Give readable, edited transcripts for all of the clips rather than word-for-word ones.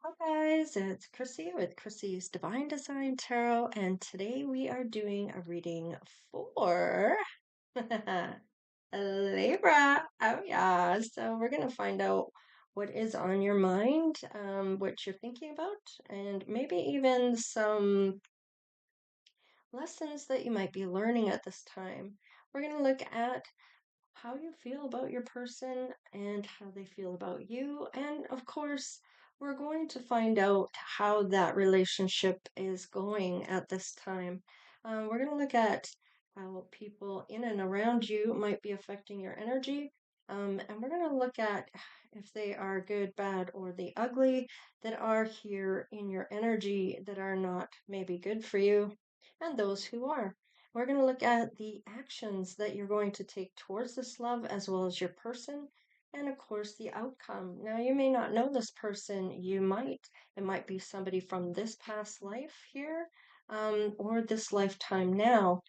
Hi guys, it's Chrissy with Chrissy's Divine Design Tarot, and today we are doing a reading for Libra. Oh yeah, so we're gonna find out what is on your mind, what you're thinking about, and maybe even some lessons that you might be learning at this time. We're gonna look at how you feel about your person and how they feel about you. And of course, we're going to find out how that relationship is going at this time. We're going to look at how people in and around you might be affecting your energy. And we're going to look at if they are good, bad, or the ugly that are here in your energy that are not maybe good for you, and those who are. We're going to look at the actions that you're going to take towards this love as well as your person, and of course, the outcome. Now, you may not know this person, you might. It might be somebody from this past life here, or this lifetime now.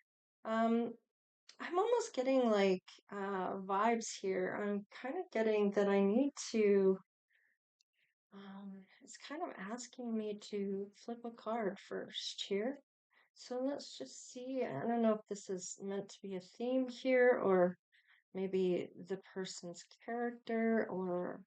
Um, I'm almost getting like vibes here. I'm kind of getting that I need to. It's kind of asking me to flip a card first here. So let's just see. I don't know if this is meant to be a theme here or maybe the person's character or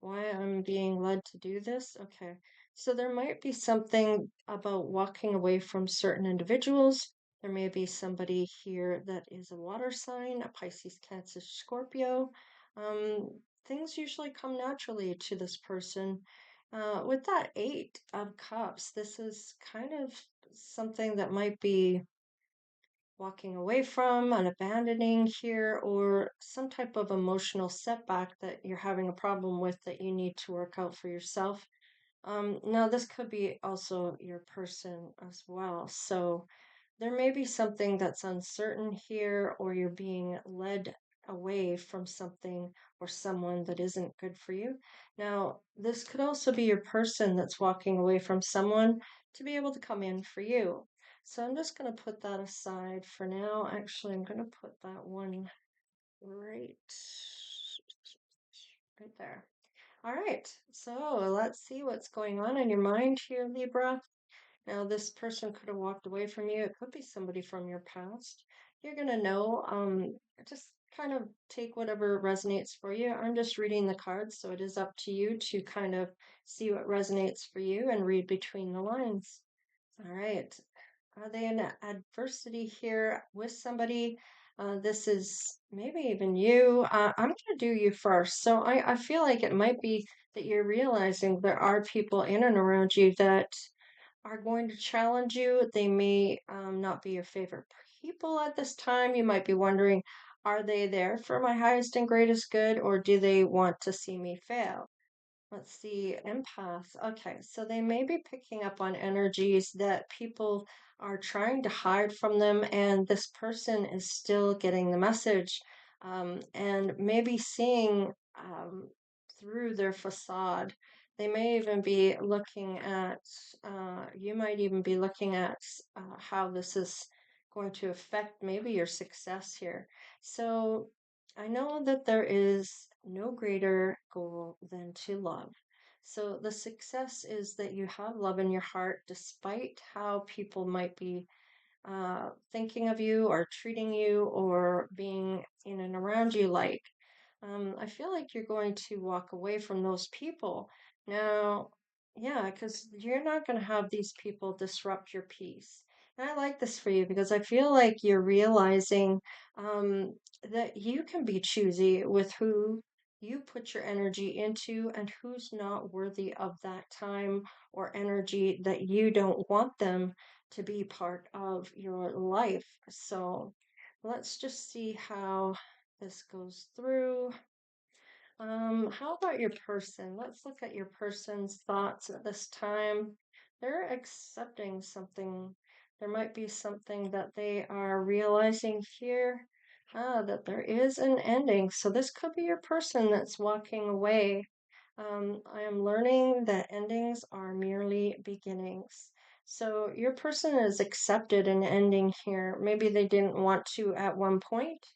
why I'm being led to do this. Okay. So there might be something about walking away from certain individuals. There may be somebody here that is a water sign, a Pisces, Cancer, Scorpio. Um, Things usually come naturally to this person. With that Eight of Cups, this is kind of something that might be walking away from and abandoning here, or some type of emotional setback that you're having a problem with that you need to work out for yourself. Now, this could be also your person as well. So there may be something that's uncertain here, or you're being led away from something or someone that isn't good for you. Now, this could also be your person that's walking away from someone to be able to come in for you. So I'm just going to put that aside for now. Actually, I'm going to put that one right, right there. All right, so let's see what's going on in your mind here, Libra. Now, this person could have walked away from you. It could be somebody from your past. You're going to know. Just kind of take whatever resonates for you. I'm just reading the cards, so it is up to you to kind of see what resonates for you and read between the lines. All right. Are they in adversity here with somebody? This is maybe even you. I'm going to do you first. So I feel like it might be that you're realizing there are people in and around you that are going to challenge you. They may not be your favorite people at this time. You might be wondering, are they there for my highest and greatest good, or do they want to see me fail? Let's see, empath. Okay, so they may be picking up on energies that people are trying to hide from them, and this person is still getting the message, and maybe seeing through their facade. They may even be looking at, you might even be looking at how this is going to affect maybe your success here. So I know that there is no greater goal than to love. So the success is that you have love in your heart despite how people might be thinking of you or treating you or being in and around you like. I feel like you're going to walk away from those people. Now, yeah, because you're not going to have these people disrupt your peace. And I like this for you because I feel like you're realizing um, that you can be choosy with who you put your energy into and who's not worthy of that time or energy that you don't want them to be part of your life. So let's just see how this goes through. How about your person? Let's look at your person's thoughts at this time. They're accepting something. There might be something that they are realizing here. That there is an ending. So this could be your person that's walking away. I am learning that endings are merely beginnings. So your person has accepted an ending here. Maybe they didn't want to at one point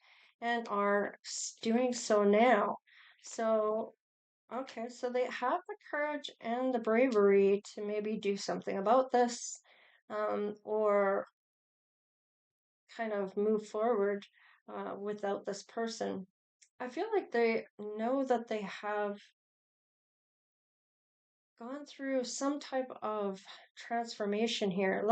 and are doing so now. So Okay, so they have the courage and the bravery to maybe do something about this, or kind of move forward without this person. I feel like they know that they have gone through some type of transformation here.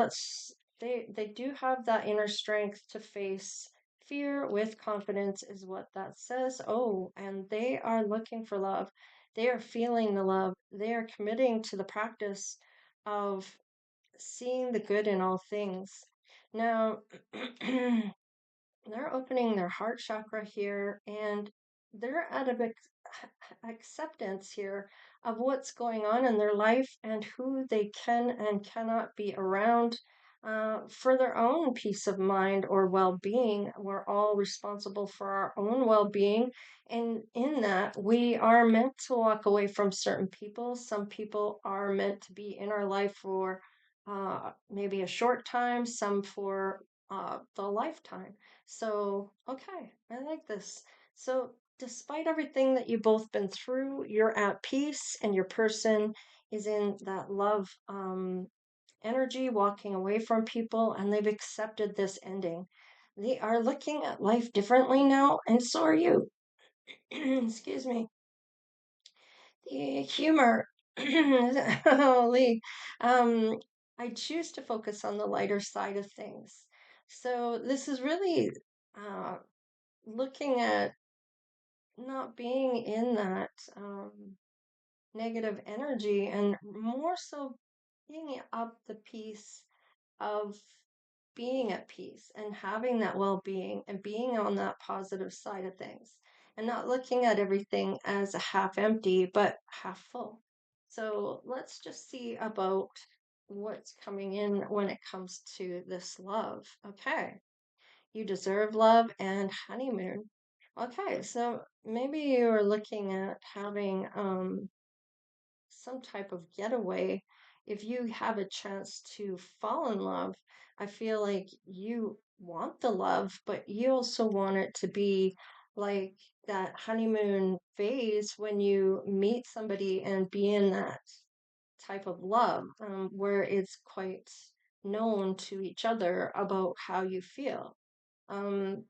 They do have that inner strength to face fear with confidence is what that says. Oh, and they are looking for love. They are feeling the love. They are committing to the practice of seeing the good in all things. Now, they're opening their heart chakra here and they're at a big acceptance here of what's going on in their life and who they can and cannot be around for their own peace of mind or well-being. We're all responsible for our own well-being, and in that we are meant to walk away from certain people. Some people are meant to be in our life for maybe a short time, some for the lifetime. So, okay, I like this. So, despite everything that you've both been through, you're at peace and your person is in that love energy, walking away from people, and they've accepted this ending. They are looking at life differently now, and so are you. Excuse me. The humor. Holy. Um, I choose to focus on the lighter side of things. So, this is really uh, looking at not being in that negative energy and more so being up the peace of being at peace and having that well-being and being on that positive side of things and not looking at everything as a half empty but half full. So let's just see about what's coming in when it comes to this love. Okay. You deserve love and honeymoon. Okay, so maybe you're looking at having some type of getaway. If you have a chance to fall in love, I feel like you want the love, but you also want it to be like that honeymoon phase when you meet somebody and be in that type of love, where it's quite known to each other about how you feel. Um,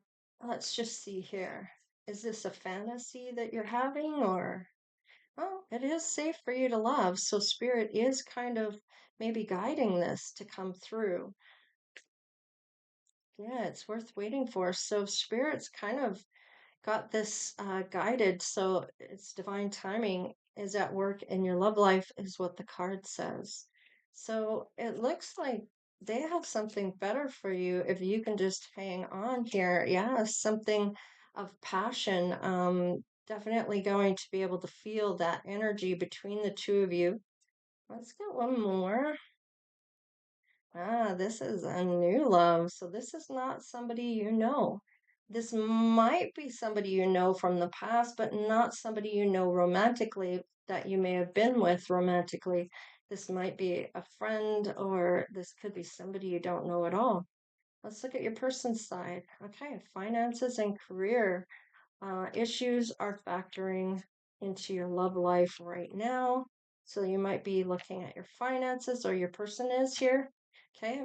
let's just see here. Is this a fantasy that you're having, or oh, it is safe for you to love, so spirit is kind of maybe guiding this to come through. Yeah, it's worth waiting for. So spirit's kind of got this guided, so it's divine timing is at work in your love life, is what the card says. So it looks like they have something better for you if you can just hang on here. Yeah, something of passion. Definitely going to be able to feel that energy between the two of you. Let's get one more. Ah, this is a new love. So this is not somebody you know. This might be somebody you know from the past, but not somebody you know romantically that you may have been with romantically. This might be a friend, or this could be somebody you don't know at all. Let's look at your person's side. Okay, finances and career. Issues are factoring into your love life right now. So you might be looking at your finances, or your person is here. Okay.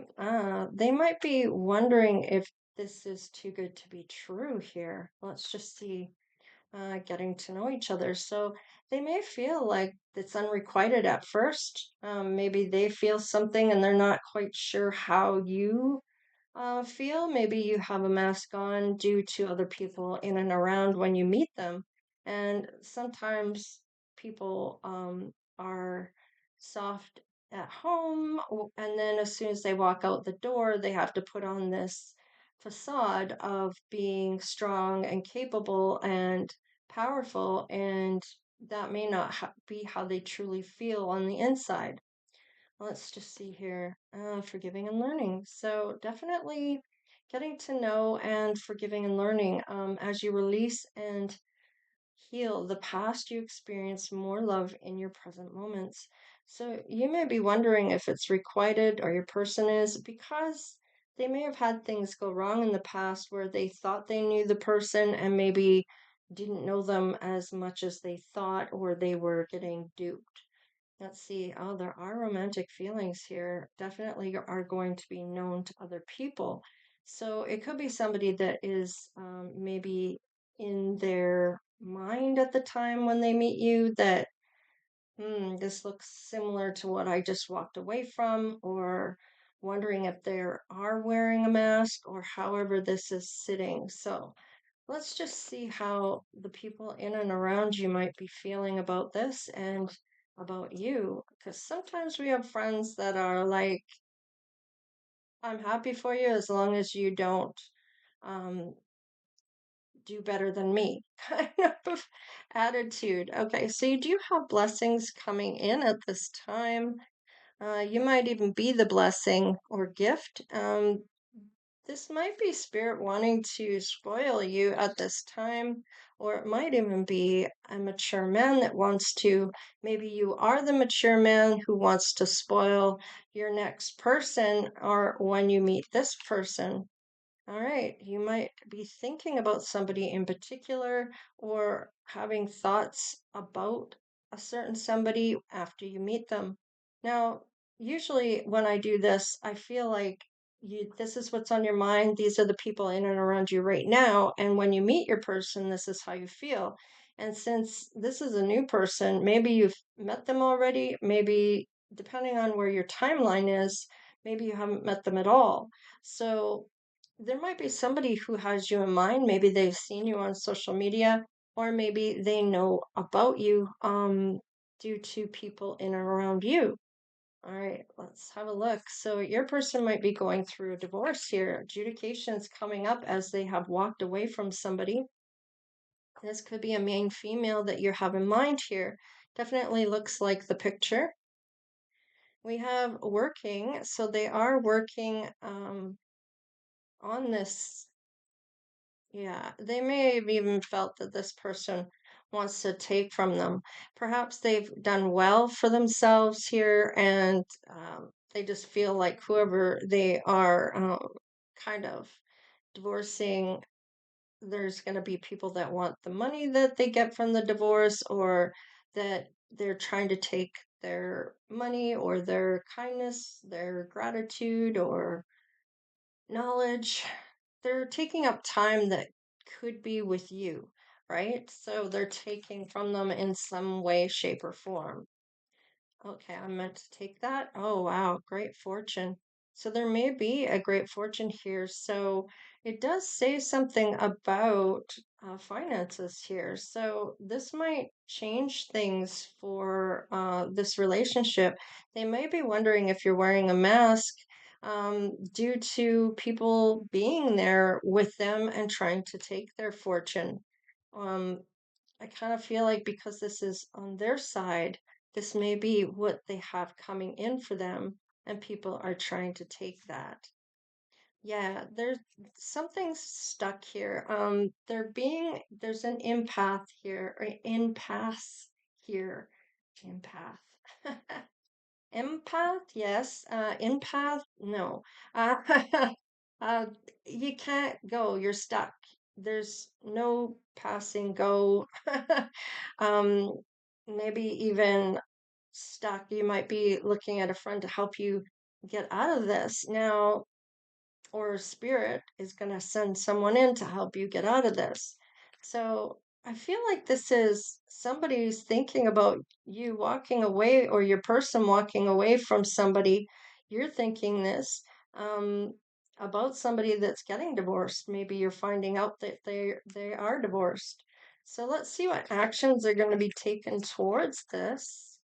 They might be wondering if this is too good to be true here. Let's just see, getting to know each other. So they may feel like it's unrequited at first. Maybe they feel something and they're not quite sure how you feel. Maybe you have a mask on due to other people in and around when you meet them. And sometimes people are soft at home, and then as soon as they walk out the door, they have to put on this facade of being strong and capable and powerful, and that may not be how they truly feel on the inside. Let's just see here. Forgiving and learning. So definitely getting to know and forgiving and learning. As you release and heal the past, you experience more love in your present moments. So you may be wondering if it's requited or your person is, because they may have had things go wrong in the past where they thought they knew the person and maybe didn't know them as much as they thought, or they were getting duped. Let's see. Oh, there are romantic feelings here. Definitely are going to be known to other people. So it could be somebody that is maybe in their mind at the time when they meet you that, this looks similar to what I just walked away from, or wondering if they are wearing a mask or however this is sitting. So let's just see how the people in and around you might be feeling about this and about you. Because sometimes we have friends that are like, I'm happy for you as long as you don't um, do better than me, kind of attitude. Okay, so you do have blessings coming in at this time. You might even be the blessing or gift. This might be spirit wanting to spoil you at this time, or it might even be a mature man that wants to. Maybe you are the mature man who wants to spoil your next person, or when you meet this person. All right, you might be thinking about somebody in particular or having thoughts about a certain somebody after you meet them. Now, usually when I do this, I feel like this is what's on your mind. These are the people in and around you right now. And when you meet your person, this is how you feel. And since this is a new person, maybe you've met them already, maybe depending on where your timeline is, maybe you haven't met them at all. So there might be somebody who has you in mind. Maybe they've seen you on social media, or maybe they know about you due to people in and around you. All right, let's have a look. So your person might be going through a divorce here. Adjudication's coming up as they have walked away from somebody. This could be a main female that you have in mind here. Definitely looks like the picture. We have working, so they are working on this. Yeah, they may have even felt that this person wants to take from them. Perhaps they've done well for themselves here, and they just feel like whoever they are kind of divorcing, there's going to be people that want the money that they get from the divorce, or that they're trying to take their money or their kindness, their gratitude, or knowledge. They're taking up time that could be with you, right? So they're taking from them in some way, shape, or form. Okay, I meant to take that. Oh, wow, great fortune. So there may be a great fortune here. So it does say something about finances here. So this might change things for this relationship. They may be wondering if you're wearing a mask due to people being there with them and trying to take their fortune. Um, I kind of feel like because this is on their side, this may be what they have coming in for them, and people are trying to take that. Yeah, there's something's stuck here. There's an empath here, or impasse here. Empath. Empath, yes. Empath, no. Uh, uh, you can't go. You're stuck. There's no passing go. Um, maybe even stuck. You might be looking at a friend to help you get out of this. Now, or spirit is going to send someone in to help you get out of this. So I feel like this is somebody's thinking about you walking away, or your person walking away from somebody. You're thinking this um, about somebody that's getting divorced. Maybe you're finding out that they are divorced. So let's see what actions are going to be taken towards this.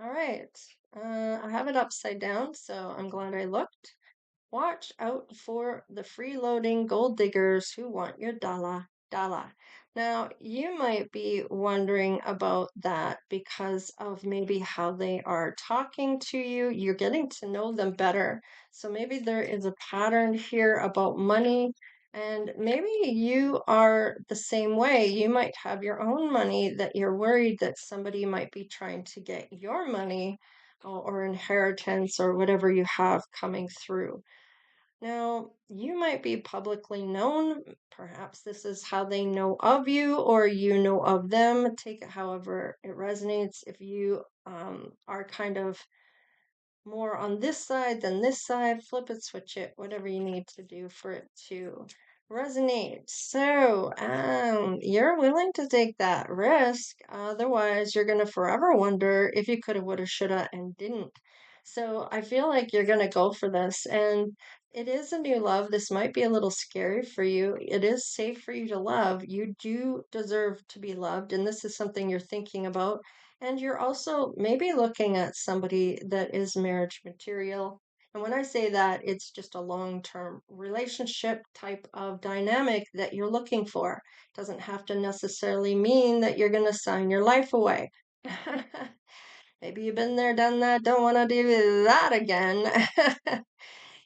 All right. I have it upside down, so I'm glad I looked. Watch out for the freeloading gold diggers who want your dollar. Now, you might be wondering about that because of maybe how they are talking to you. You're getting to know them better. So maybe there is a pattern here about money, and maybe you are the same way. You might have your own money that you're worried that somebody might be trying to get your money or inheritance or whatever you have coming through. Now, you might be publicly known. Perhaps this is how they know of you, or you know of them. Take it however it resonates. If you are kind of more on this side than this side, flip it, switch it, whatever you need to do for it to resonate. So, you're willing to take that risk. Otherwise, you're going to forever wonder if you could have, would have, should have, and didn't. So, I feel like you're going to go for this. And it is a new love. This might be a little scary for you. It is safe for you to love. You do deserve to be loved. And this is something you're thinking about, and you're also maybe looking at somebody that is marriage material. And when I say that, it's just a long-term relationship type of dynamic that you're looking for. It doesn't have to necessarily mean that you're going to sign your life away. Maybe you've been there, done that, don't want to do that again.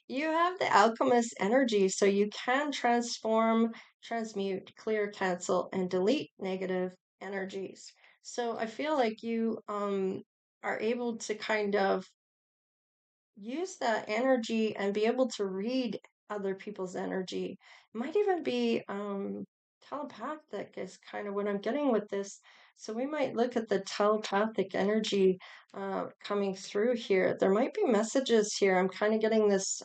You have the alchemist energy, so you can transform, transmute, clear, cancel, and delete negative energies. So I feel like you are able to kind of use that energy and be able to read other people's energy. It might even be telepathic is kind of what I'm getting with this. So we might look at the telepathic energy coming through here. There might be messages here. I'm kind of getting this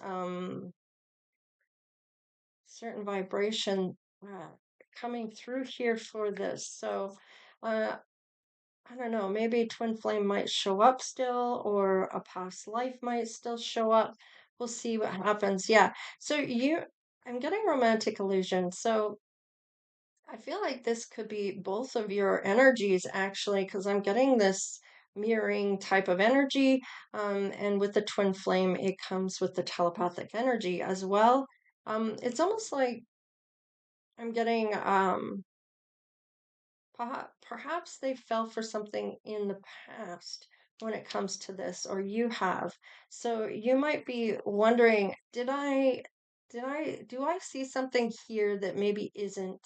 certain vibration coming through here for this. So uh, I don't know, maybe twin flame might show up still, or a past life might still show up. We'll see what happens. Yeah. So I'm getting romantic illusion. So I feel like this could be both of your energies actually, because I'm getting this mirroring type of energy. And with the twin flame, it comes with the telepathic energy as well. It's almost like I'm getting perhaps they fell for something in the past when it comes to this, or you have. So you might be wondering, do I see something here that maybe isn't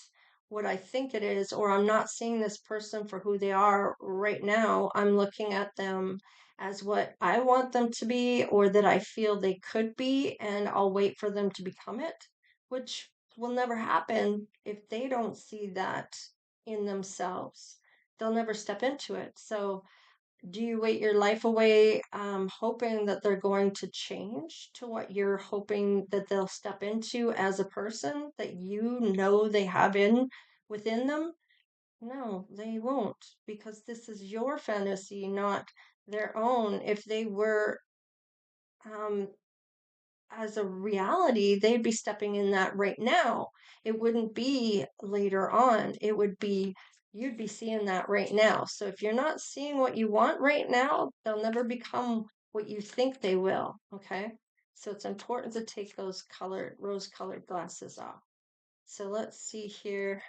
what I think it is, or I'm not seeing this person for who they are right now. I'm looking at them as what I want them to be, or that I feel they could be, and I'll wait for them to become it, which will never happen if they don't see that in themselves. They'll never step into it. So, do you wait your life away, hoping that they're going to change to what you're hoping that they'll step into as a person that you know they have in within them? No, they won't, because this is your fantasy, not their own. If they were um, as a reality, they'd be stepping in that right now. It wouldn't be later on. It would be, you'd be seeing that right now. So if you're not seeing what you want right now, they'll never become what you think they will. Okay. So it's important to take those rose colored glasses off. So let's see here.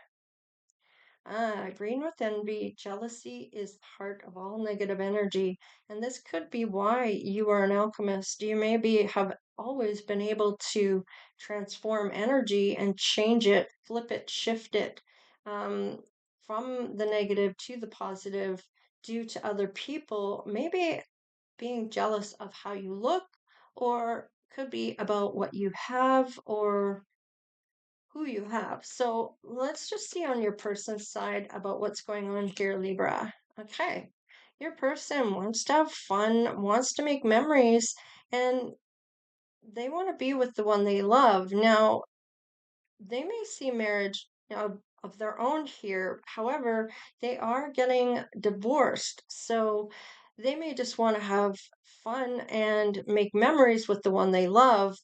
Green with envy, jealousy is part of all negative energy. And this could be why you are an alchemist. You maybe have always been able to transform energy and change it, flip it, shift it um, from the negative to the positive due to other people, maybe being jealous of how you look, or could be about what you have, or who you have. So let's just see on your person's side about what's going on here, Libra. Okay. Your person wants to have fun, wants to make memories, and they want to be with the one they love. Now, they may see marriage of their own here. However, they are getting divorced. So they may just want to have fun and make memories with the one they love.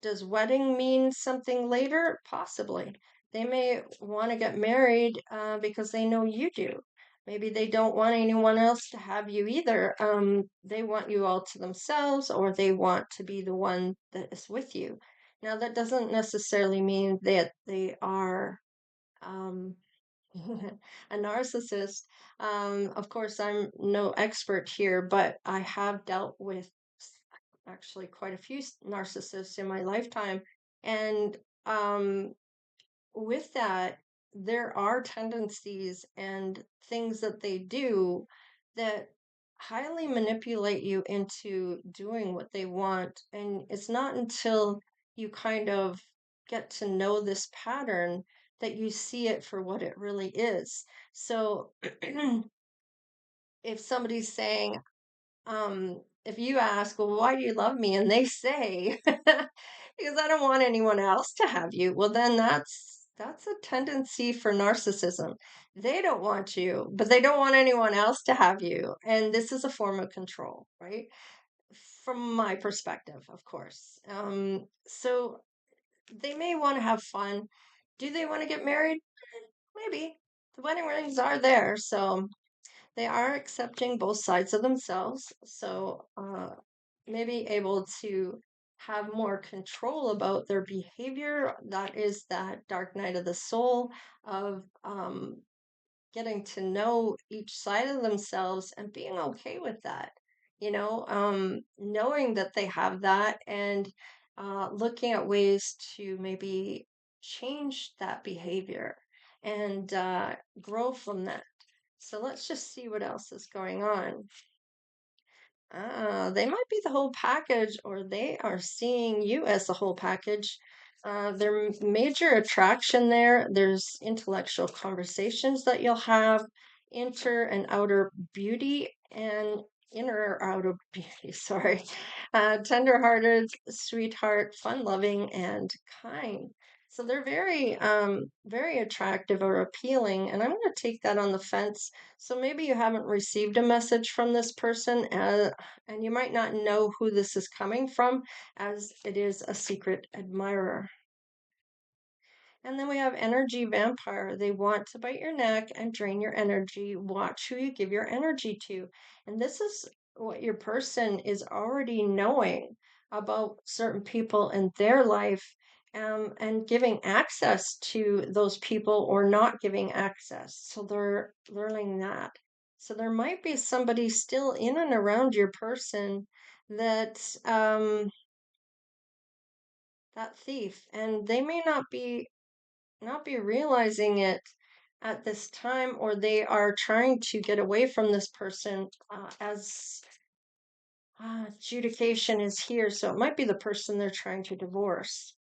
Does wedding mean something later? Possibly. They may want to get married because they know you do. Maybe they don't want anyone else to have you either. They want you all to themselves, or they want to be the one that is with you. Now, that doesn't necessarily mean that they are um, a narcissist. Of course, I'm no expert here, but I have dealt with actually quite a few narcissists in my lifetime. And with that, there are tendencies and things that they do that highly manipulate you into doing what they want. And it's not until you kind of get to know this pattern, that you see it for what it really is. So if somebody's saying, if you ask, well, why do you love me? And they say, because I don't want anyone else to have you. Well, then that's a tendency for narcissism. They don't want you, but they don't want anyone else to have you. And this is a form of control, right? From my perspective, of course. So they may want to have fun. Do they want to get married? Maybe. The wedding rings are there, so they are accepting both sides of themselves. So maybe able to have more control about their behavior. That is that dark night of the soul of getting to know each side of themselves and being okay with that, knowing that they have that, and looking at ways to maybe change that behavior and grow from that. So let's just see what else is going on. They might be the whole package, or they are seeing you as the whole package. Their major attraction there's intellectual conversations that you'll have, inner and outer beauty, and inner or outer beauty, sorry. Tender-hearted, sweetheart, fun-loving, and kind. So they're very attractive or appealing, and I'm going to take that on the fence. So maybe you haven't received a message from this person, and you might not know who this is coming from, as it is a secret admirer. And then we have energy vampire. They want to bite your neck and drain your energy. Watch who you give your energy to. And this is what your person is already knowing about certain people in their life, and giving access to those people or not giving access. So they're learning that. So there might be somebody still in and around your person that that thief, and they may not be realizing it at this time, or they are trying to get away from this person, as adjudication is here. So it might be the person they're trying to divorce.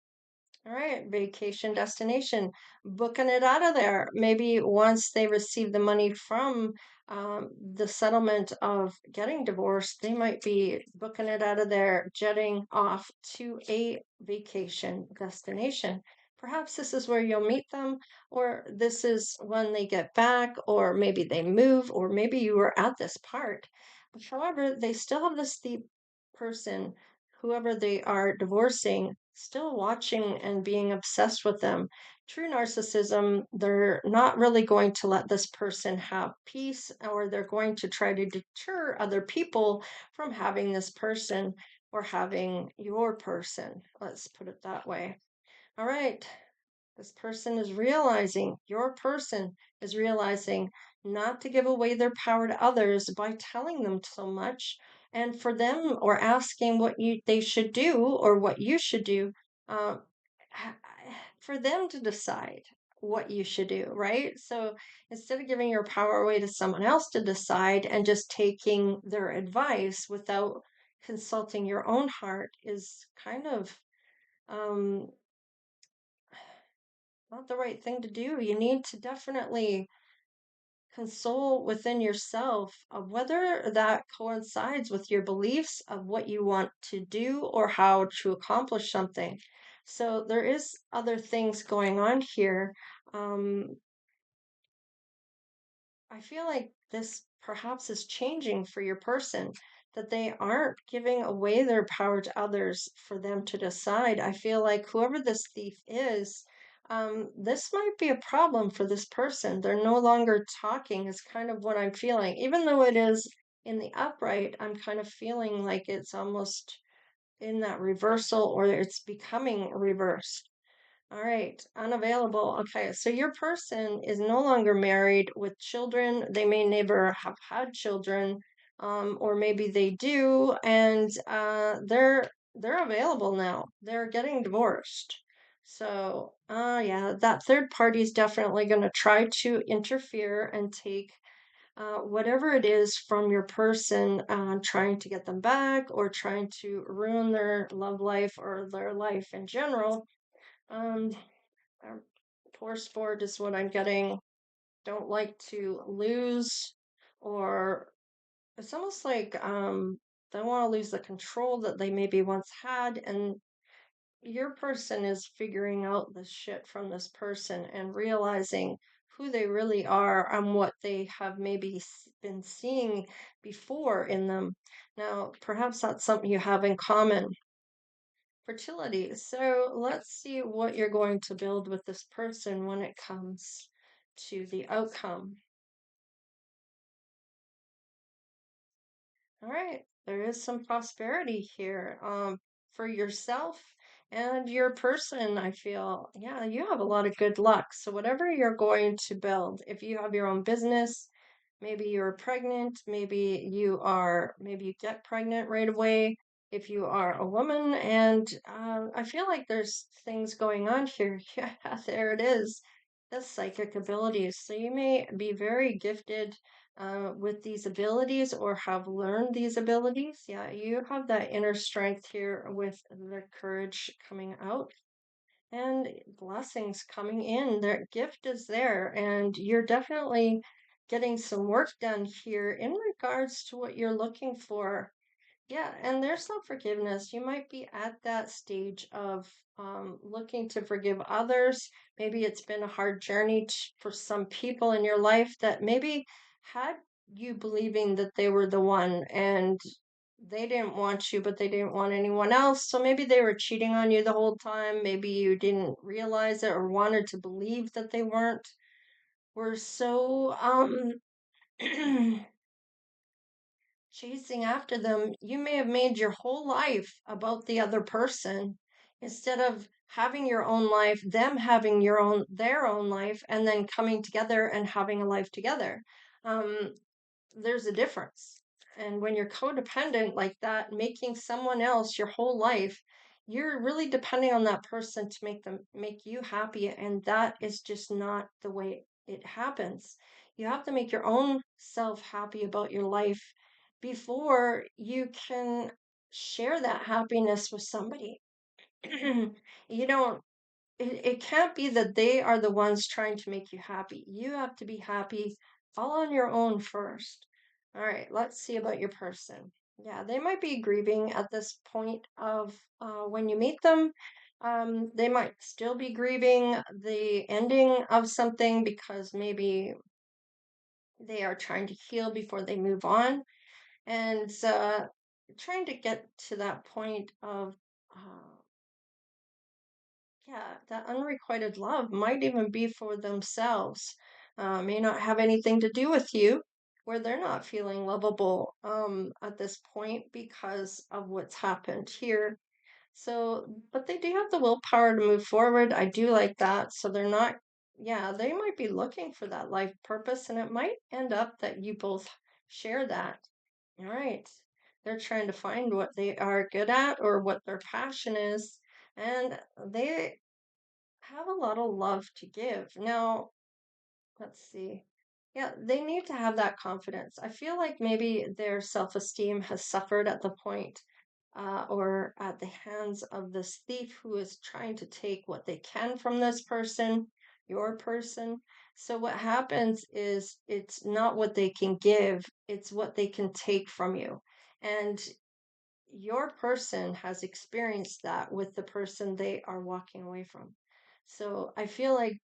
All right, vacation destination, booking it out of there. Maybe once they receive the money from the settlement of getting divorced, they might be booking it out of there, jetting off to a vacation destination. Perhaps this is where you'll meet them, or this is when they get back, or maybe they move, or maybe you were at this part. However, they still have this deep person, whoever they are divorcing, still watching and being obsessed with them. True narcissism, they're not really going to let this person have peace, or they're going to try to deter other people from having this person or having your person. Let's put it that way. All right. This person is realizing, your person is realizing not to give away their power to others by telling them so much, and for them, or asking what they should do or what you should do, uh, for them to decide what you should do, right? So instead of giving your power away to someone else to decide and just taking their advice without consulting your own heart, is kind of um, not the right thing to do. You need to definitely console within yourself of whether that coincides with your beliefs of what you want to do or how to accomplish something. So there is other things going on here. Um, I feel like this perhaps is changing for your person, that they aren't giving away their power to others for them to decide. I feel like whoever this thief is, this might be a problem for this person. They're no longer talking, is kind of what I'm feeling. Even though it is in the upright, I'm kind of feeling like it's almost in that reversal, or it's becoming reversed. All right, unavailable. Okay, so your person is no longer married with children. They may never have had children, or maybe they do, and they're available now. They're getting divorced. So, yeah, that third party is definitely going to try to interfere and take whatever it is from your person, trying to get them back or trying to ruin their love life or their life in general. Um, uh, Poor sport is what I'm getting. Don't like to lose, or it's almost like they want to lose the control that they maybe once had, and your person is figuring out this shit from this person and realizing who they really are and what they have maybe been seeing before in them. Now, perhaps that's something you have in common. Fertility. So let's see what you're going to build with this person when it comes to the outcome. All right, there is some prosperity here, for yourself and your person. I feel, yeah, you have a lot of good luck. So whatever you're going to build, if you have your own business, maybe you're pregnant, maybe you get pregnant right away. If you are a woman, and I feel like there's things going on here. Yeah, there it is. The psychic abilities. So you may be very gifted with these abilities or have learned these abilities. Yeah, you have that inner strength here with the courage coming out and blessings coming in. Their gift is there, and you're definitely getting some work done here in regards to what you're looking for. Yeah, and there's some forgiveness. You might be at that stage of looking to forgive others. Maybe it's been a hard journey for some people in your life that maybe had you believing that they were the one and they didn't want you, but they didn't want anyone else. So maybe they were cheating on you the whole time. Maybe you didn't realize it or wanted to believe that they weren't. We're so chasing after them, you may have made your whole life about the other person instead of having your own life, them having their own life, and then coming together and having a life together. Um, there's a difference. And when you're codependent like that, making someone else your whole life, you're really depending on that person to make you happy, and that is just not the way it happens. You have to make your own self happy about your life before you can share that happiness with somebody. You don't it can't be that they are the ones trying to make you happy. You have to be happy all on your own first. All right, let's see about your person. Yeah, they might be grieving at this point of when you meet them. They might still be grieving the ending of something because maybe they are trying to heal before they move on, and trying to get to that point of uh, yeah, that unrequited love might even be for themselves. May not have anything to do with you, where they're not feeling lovable at this point because of what's happened here. So, but they do have the willpower to move forward. I do like that. So they're not, yeah, they might be looking for that life purpose, and it might end up that you both share that. All right. They're trying to find what they are good at or what their passion is, and they have a lot of love to give. Now, let's see. Yeah, they need to have that confidence. I feel like maybe their self-esteem has suffered at the point, or at the hands of this thief who is trying to take what they can from this person, your person. So what happens is it's not what they can give, it's what they can take from you. And your person has experienced that with the person they are walking away from. So I feel like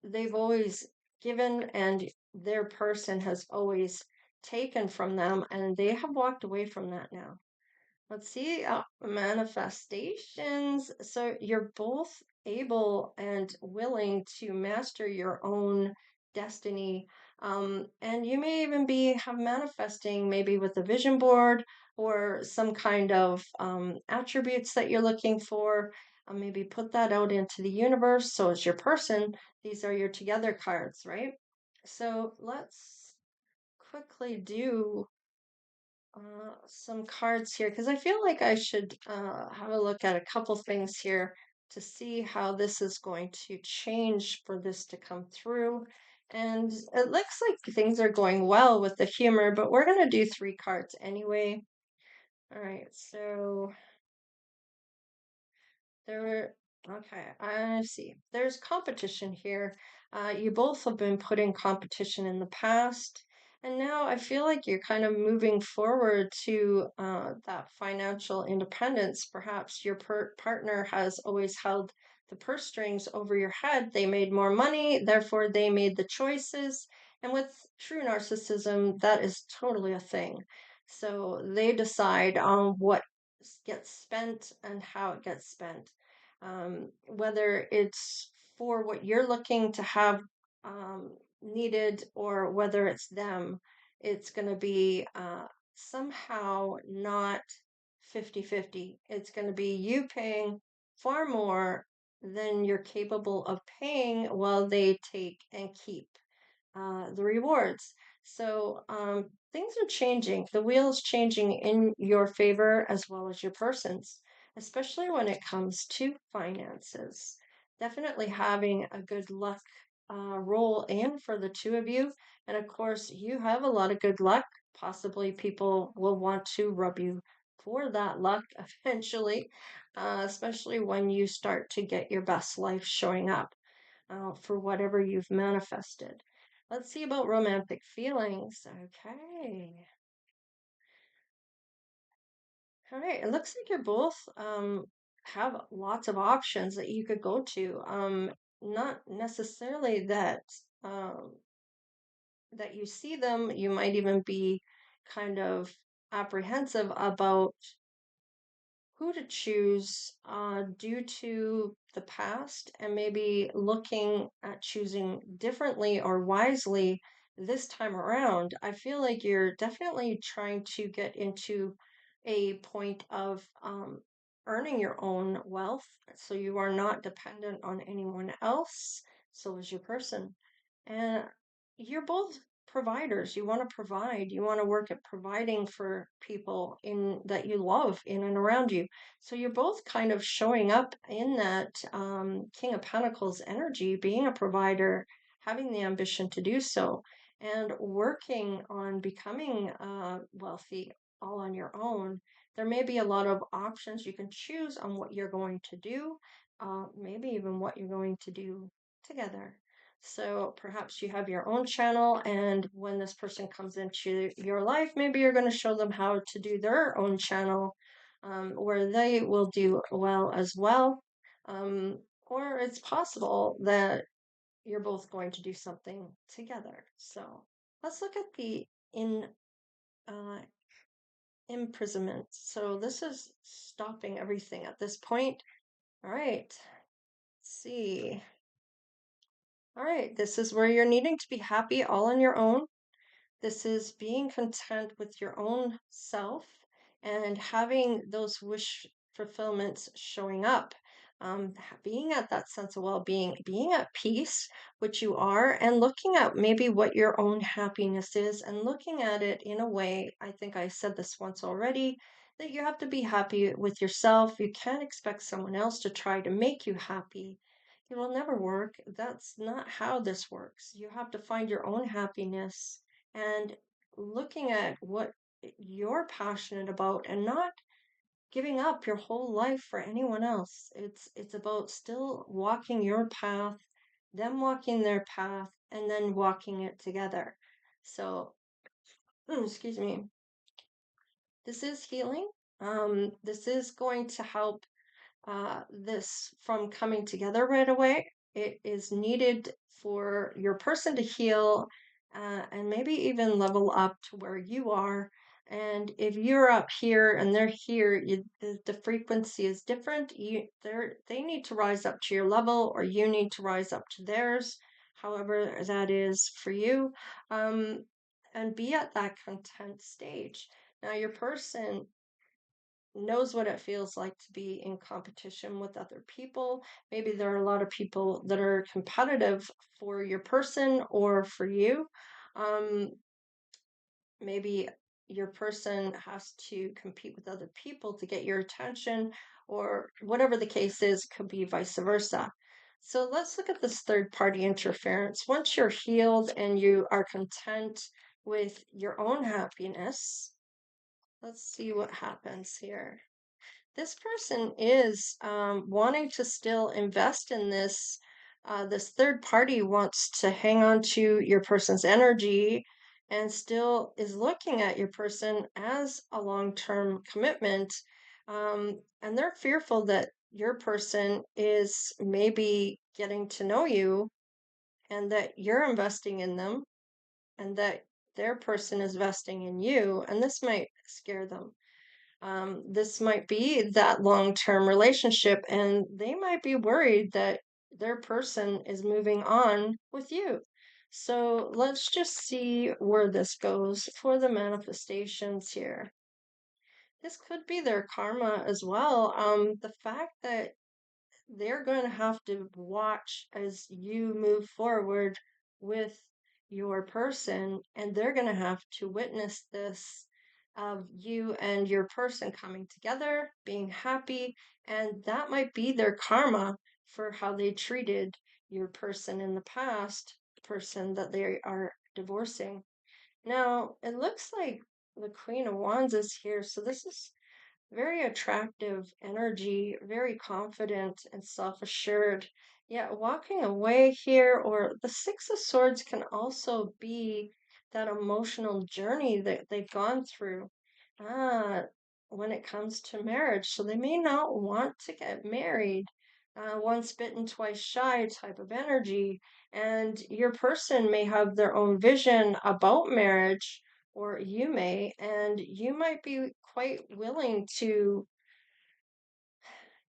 they've always given, and their person has always taken from them, and they have walked away from that now. Let's see, manifestations. So you're both able and willing to master your own destiny. And you may even be have manifesting maybe with a vision board or some kind of attributes that you're looking for. Maybe put that out into the universe. So as your person, these are your together cards, right? So let's quickly do some cards here because I feel like I should have a look at a couple things here to see how this is going to change for this to come through. And it looks like things are going well with the humor, but we're going to do three cards anyway. All right, so there, okay, I see. There's competition here. You both have been put in competition in the past, and now I feel like you're kind of moving forward to that financial independence. Perhaps your partner has always held the purse strings over your head. They made more money, therefore they made the choices. And with true narcissism, that is totally a thing. So they decide on what gets spent and how it gets spent. Whether it's for what you're looking to have needed or whether it's them, it's going to be somehow not 50-50. It's going to be you paying far more than you're capable of paying while they take and keep the rewards. So things are changing. The wheel is changing in your favor as well as your person's, especially when it comes to finances. Definitely having a good luck roll in for the two of you. And of course, you have a lot of good luck. Possibly people will want to rub you for that luck eventually, especially when you start to get your best life showing up for whatever you've manifested. Let's see about romantic feelings. Okay. All right. It looks like you're both have lots of options that you could go to. Not necessarily um that you see them. You might even be kind of apprehensive about who to choose due to the past and maybe looking at choosing differently or wisely this time around. I feel like you're definitely trying to get into a point of earning your own wealth so you are not dependent on anyone else. So is your person. And you're both providers. You want to provide. You want to work at providing for people in that you love in and around you. So you're both kind of showing up in that King of Pentacles energy, being a provider, having the ambition to do so, and working on becoming wealthy all on your own. There may be a lot of options you can choose on what you're going to do, maybe even what you're going to do together. So perhaps you have your own channel, and when this person comes into your life, maybe you're going to show them how to do their own channel where they will do well as well. Or it's possible that you're both going to do something together. So let's look at the in uh, imprisonment. So this is stopping everything at this point. All right. Let's see. All right. This is where you're needing to be happy all on your own. This is being content with your own self and having those wish fulfillments showing up. Being at that sense of well being, being at peace, which you are, and looking at maybe what your own happiness is and looking at it in a way. I think I said this once already that you have to be happy with yourself. You can't expect someone else to try to make you happy. It will never work. That's not how this works. You have to find your own happiness and looking at what you're passionate about and not giving up your whole life for anyone else. It's about still walking your path, them walking their path, and then walking it together. So, excuse me. This is healing. This is going to help this from coming together right away. It is needed for your person to heal and maybe even level up to where you are. And if you're up here and they're here, the frequency is different. They need to rise up to your level, or you need to rise up to theirs, however that is for you, and be at that content stage. Now, your person knows what it feels like to be in competition with other people. Maybe there are a lot of people that are competitive for your person or for you. Um, Maybe your person has to compete with other people to get your attention, or whatever the case is, could be vice versa. So let's look at this third party interference. Once you're healed and you are content with your own happiness, let's see what happens here. This person is wanting to still invest in this. This third party wants to hang on to your person's energy and still is looking at your person as a long-term commitment. And they're fearful that your person is maybe getting to know you and that you're investing in them and that their person is investing in you. And this might scare them. This might be that long-term relationship, and they might be worried that their person is moving on with you. So let's just see where this goes for the manifestations here. This could be their karma as well. The fact that they're going to have to watch as you move forward with your person, and they're going to have to witness this of you and your person coming together, being happy, and that might be their karma for how they treated your person in the past, the person that they are divorcing. Now, it looks like the Queen of Wands is here, so this is very attractive energy, very confident and self-assured. Yet walking away here, or the Six of Swords can also be that emotional journey that they've gone through. Ah, when it comes to marriage. So they may not want to get married. Once bitten, twice shy type of energy. And your person may have their own vision about marriage, or you may, and you might be quite willing to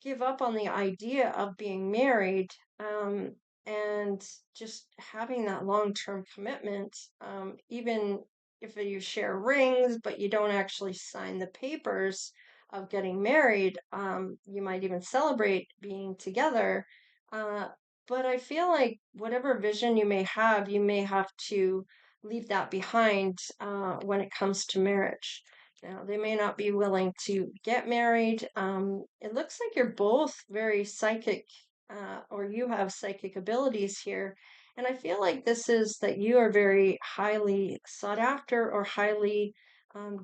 give up on the idea of being married, and just having that long-term commitment, even if you share rings, but you don't actually sign the papers of getting married. You might even celebrate being together. Uh, but I feel like whatever vision you may have to leave that behind when it comes to marriage. Now, they may not be willing to get married. It looks like you're both very psychic, or you have psychic abilities here. And I feel like this is that you are very highly sought after or highly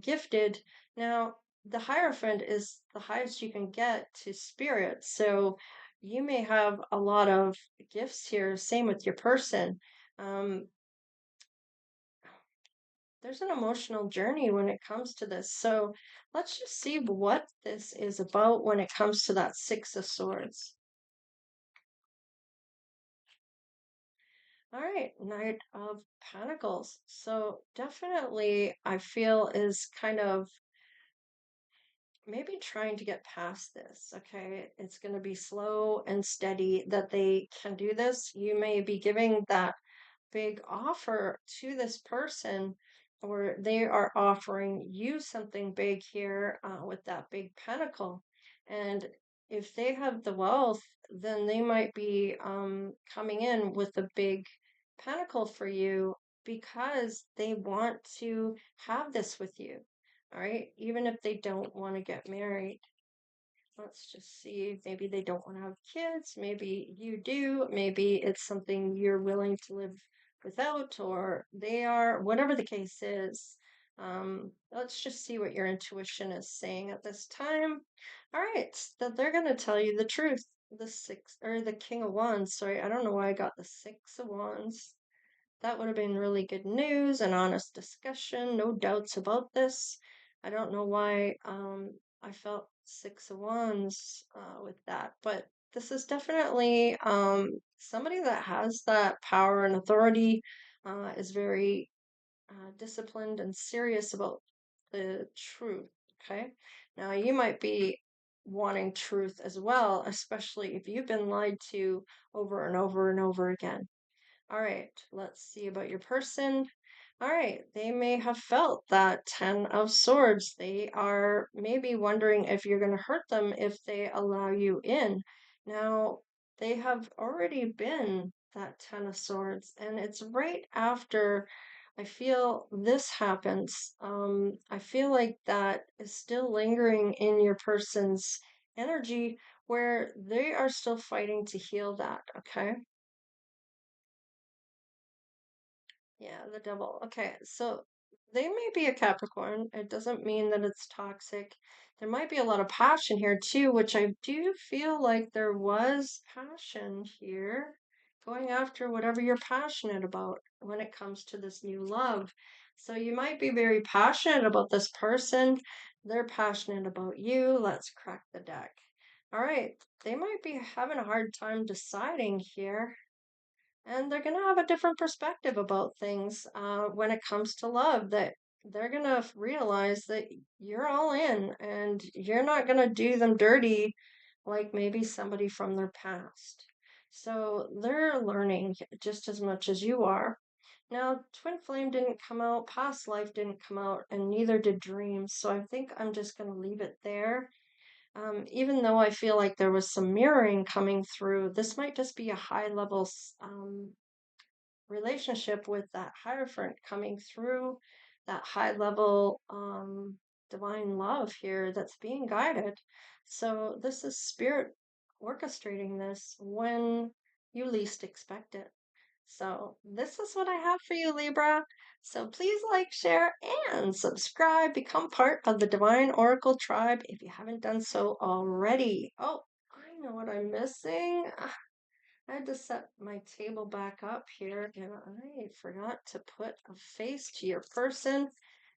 gifted. Now, the Hierophant is the highest you can get to spirit. So you may have a lot of gifts here. Same with your person. Um, there's an emotional journey when it comes to this. So let's just see what this is about when it comes to that Six of Swords. All right, Knight of Pentacles. So definitely, I feel is kind of maybe trying to get past this. Okay, it's going to be slow and steady that they can do this. You may be giving that big offer to this person, or they are offering you something big here with that big pentacle. And if they have the wealth, then they might be coming in with a big pentacle for you because they want to have this with you. All right, even if they don't want to get married. Let's just see. Maybe they don't want to have kids. Maybe you do. Maybe it's something you're willing to live without, or they are, whatever the case is. Let's just see what your intuition is saying at this time. All right, that they're going to tell you the truth. The six, or the King of Wands. Sorry, I don't know why I got the Six of Wands. That would have been really good news and honest discussion. No doubts about this. I don't know why I felt Six of Wands with that, but this is definitely somebody that has that power and authority, is very disciplined and serious about the truth. Okay. Now, you might be wanting truth as well, especially if you've been lied to over and over and over again. All right, let's see about your person. All right, they may have felt that Ten of Swords. They are maybe wondering if you're going to hurt them if they allow you in. Now, they have already been that Ten of Swords, and it's right after I feel this happens. I feel like that is still lingering in your person's energy, where they are still fighting to heal that, okay? Yeah, the devil. Okay, so they may be a Capricorn. It doesn't mean that it's toxic. There might be a lot of passion here too, which I do feel like there was passion here, going after whatever you're passionate about when it comes to this new love. So you might be very passionate about this person. They're passionate about you. Let's crack the deck. All right, they might be having a hard time deciding here, and they're going to have a different perspective about things when it comes to love, that they're going to realize that you're all in and you're not going to do them dirty like maybe somebody from their past. So they're learning just as much as you are. Now, Twin Flame didn't come out, Past Life didn't come out, and neither did Dreams. So I think I'm just going to leave it there. Even though I feel like there was some mirroring coming through, this might just be a high level relationship with that Hierophant coming through, that high level divine love here that's being guided. So this is spirit orchestrating this when you least expect it. So this is what I have for you, Libra. So please like, share, and subscribe. Become part of the Divine Oracle tribe if you haven't done so already. Oh, I know what I'm missing. I had to set my table back up here and I forgot to put a face to your person.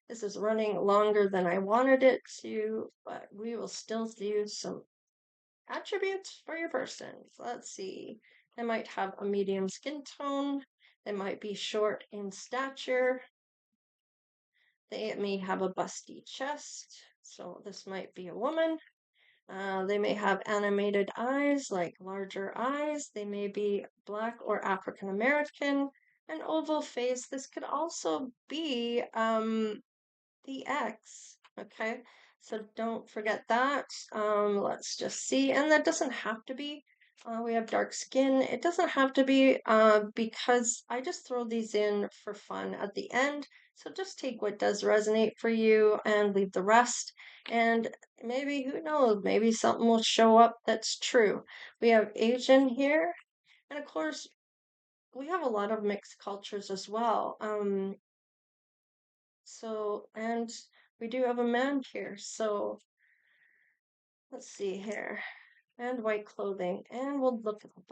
This is running longer than I wanted it to, but we will still do some attributes for your person. So let's see. They might have a medium skin tone. They might be short in stature. They may have a busty chest. So this might be a woman. They may have animated eyes, like larger eyes. They may be Black or African American. An oval face. This could also be the X. Okay, so don't forget that. Let's just see. And that doesn't have to be. We have dark skin. It doesn't have to be because I just throw these in for fun at the end. So just take what does resonate for you and leave the rest. And maybe, who knows, maybe something will show up that's true. We have Asian here. And of course, we have a lot of mixed cultures as well. And we do have a man here. So let's see here. And white clothing. And we'll look at the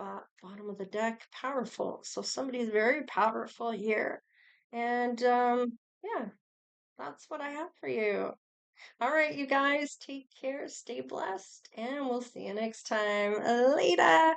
bottom of the deck. Powerful. So somebody's very powerful here. And yeah, that's what I have for you. All right, you guys, take care, stay blessed, and we'll see you next time. Later.